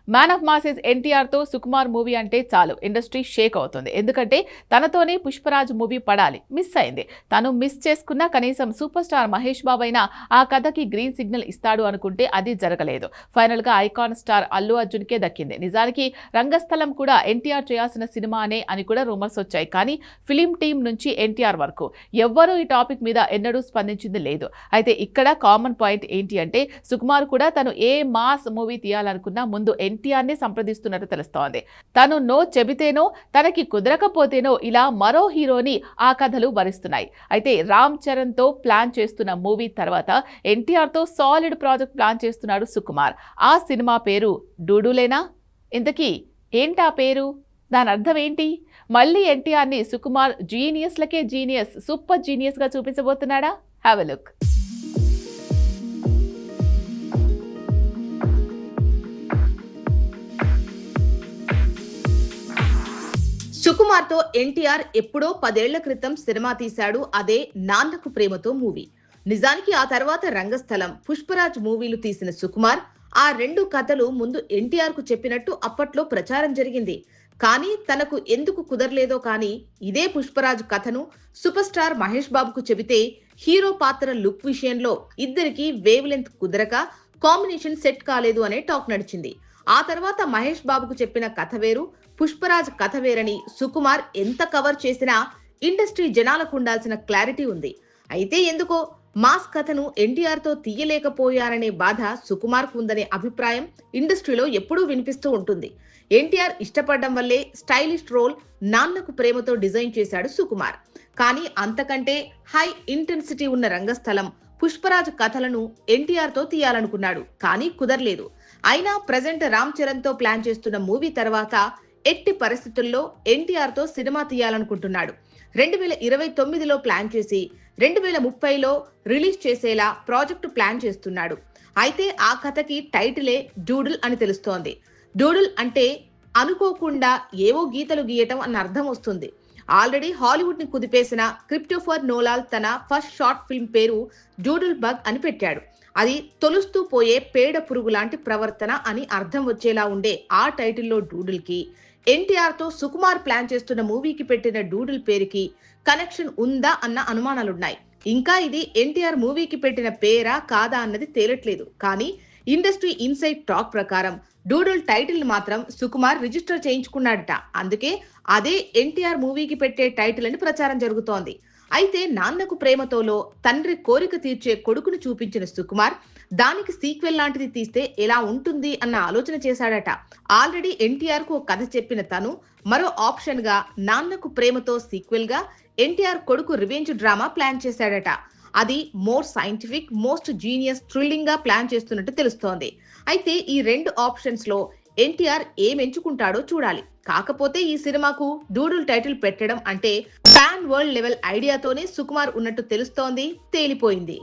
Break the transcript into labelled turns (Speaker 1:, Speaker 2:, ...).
Speaker 1: Man of masses NTR తో Sukumar movie అంటే చాలు ఇండస్ట్రీ షేక్ అవుతుంది. ఎందుకంటే తనతోనే పుష్పరాజ్ మూవీ పడాలి, మిస్ అయింది. తను మిస్ చేసుకున్నా కనీసం సూపర్ స్టార్ మహేష్ బాబు అయినా ఆ కథకి గ్రీన్ సిగ్నల్ ఇస్తాడు అనుకుంటే అది జరగలేదు. ఫైనల్ గా ఐకాన్ స్టార్ అల్లు అర్జున్ కే దక్కింది. నిజానికి రంగస్థలం కూడా ఎన్టీఆర్ చేయాల్సిన సినిమానే అని కూడా రూమర్స్ వచ్చాయి. కానీ ఫిలిం టీం నుంచి ఎన్టీఆర్ వరకు ఎవ్వరూ ఈ టాపిక్ మీద ఎన్నడూ స్పందించింది లేదు. అయితే ఇక్కడ కామన్ పాయింట్ ఏంటి అంటే సుకుమార్ కూడా తను ఏ మాస్ మూవీ తీయాలనుకున్నా ముందు ఎన్టీఆర్ ని సంప్రదిస్తున్నట్టు తెలుస్తోంది. తను నో చెబితేనో తనకి కుదరకపోతేనో ఇలా మరో హీరోని ఆ కథలు భరిస్తున్నాయి. అయితే రామ్ చరణ్ తో ప్లాన్ చేస్తున్న మూవీ తర్వాత ఎన్టీఆర్ తో సాలిడ్ ప్రాజెక్ట్ ప్లాన్ చేస్తున్నాడు సుకుమార్. ఆ సినిమా పేరు డూడులేనా? ఇంతకీ ఏంటా పేరు? దాని అర్థం ఏంటి? మళ్ళీ ఎన్టీఆర్ ని సుకుమార్ జీనియస్లకే జీనియస్, సూపర్ జీనియస్ గా చూపించబోతున్నాడా? Have a look.
Speaker 2: సుకుమార్ తో ఎన్టీఆర్ ఎప్పుడో 10 ఏళ్ల క్రితం సినిమా తీశాడు. అదే నాన్నకు ప్రేమతో మూవీ. నిజానికి ఆ తర్వాత రంగస్థలం, పుష్పరాజ్ మూవీలు తీసిన సుకుమార్ ఆ రెండు కథలు ముందు ఎన్టీఆర్ కు చెప్పినట్టు అప్పట్లో ప్రచారం జరిగింది. కానీ తనకు ఎందుకు కుదరలేదో కానీ ఇదే పుష్పరాజ్ కథను సూపర్ స్టార్ మహేష్ బాబుకు చెబితే హీరో పాత్ర లుక్ విషయంలో ఇద్దరికి వేవ్ లెంత్ కుదరక కాంబినేషన్ సెట్ కాలేదు అనే టాక్ నడిచింది. ఆ తర్వాత మహేష్ బాబుకు చెప్పిన కథ వేరు, పుష్పరాజ్ కథ వేరని సుకుమార్ ఎంత కవర్ చేసినా ఇండస్ట్రీ జనాలకు ఉండాల్సిన క్లారిటీ ఉంది. అయితే ఎందుకో మాస్ కథను ఎన్టీఆర్ తో తీయలేకపోయారనే బాధ సుకుమార్ కు ఉందనే అభిప్రాయం ఇండస్ట్రీలో ఎప్పుడూ వినిపిస్తూ ఉంటుంది. ఎన్టీఆర్ ఇష్టపడడం వల్లే stylish role Nannaku Prematho design చేశాడు సుకుమార్. కానీ అంతకంటే హై ఇంటెన్సిటీ ఉన్న రంగస్థలం, పుష్పరాజ్ కథలను ఎన్టీఆర్ తో తీయాలనుకున్నాడు. కానీ కుదరలేదు. అయినా ప్రెజెంట్ రామ్ చరణ్ తో ప్లాన్ చేస్తున్న మూవీ తర్వాత ఎట్టి పరిస్థితుల్లో ఎన్టీఆర్ తో సినిమా తీయాలనుకుంటున్నాడు. 2029లో ప్లాన్ చేసి 2030లో రిలీజ్ చేసేలా ప్రాజెక్టు ప్లాన్ చేస్తున్నాడు. అయితే ఆ కథకి టైటిలే డూడుల్ అని తెలుస్తోంది. డూడుల్ అంటే అనుకోకుండా ఏవో గీతలు గీయటం అన్న అర్థం వస్తుంది. ఆల్రెడీ హాలీవుడ్ ని కుదిపేసిన క్రిస్టోఫర్ నోలాన్ తన ఫస్ట్ షార్ట్ ఫిల్మ్ పేరు డూడుల్ బగ్ అని పెట్టాడు. అది తొలుస్తూ పోయే పేడ పురుగు లాంటి ప్రవర్తన అని అర్థం వచ్చేలా ఉండే ఆ టైటిల్లో డూడుల్ కి ఎన్టీఆర్ తో సుకుమార్ ప్లాన్ చేస్తున్న మూవీకి పెట్టిన డూడుల్ పేరుకి కనెక్షన్ ఉందా అన్న అనుమానాలున్నాయి. ఇంకా ఇది ఎన్టీఆర్ మూవీకి పెట్టిన పేరా కాదా అన్నది తేలట్లేదు. కానీ ఇండస్ట్రీ ఇన్సైడ్ టాక్ ప్రకారం డూడుల్ టైటిల్ మాత్రం సుకుమార్ రిజిస్టర్ చేయించుకున్నాడట. అందుకే అదే ఎన్టీఆర్ మూవీకి పెట్టే టైటిల్ అని ప్రచారం జరుగుతోంది. అయితే నాన్నకు ప్రేమతోలో తండ్రి కోరిక తీర్చే కొడుకును చూపించిన సుకుమార్ దానికి సీక్వెల్ లాంటిది తీస్తే ఎలా ఉంటుంది అన్న ఆలోచన చేశాడట. ఆల్రెడీ ఎన్టీఆర్ కు కథ చెప్పిన తను మరో ఆప్షన్ గా నాన్నకు ప్రేమతో సీక్వెల్ గా ఎన్టీఆర్ కొడుకు రివెంజ్ డ్రామా ప్లాన్ చేశాడట. అది more scientific, most genius, thrilling గా ప్లాన్ చేస్తున్నట్టు తెలుస్తోంది. అయితే ఈ రెండు ఆప్షన్స్ లో ఎన్టీఆర్ ఏం ఎంచుకుంటాడో చూడాలి. కాకపోతే ఈ సినిమాకు డూడుల్ టైటిల్ పెట్టడం అంటే పాన్ వరల్డ్ లెవెల్ ఐడియాతోనే సుకుమార్ ఉన్నట్టు తెలుస్తోంది, తేలిపోయింది.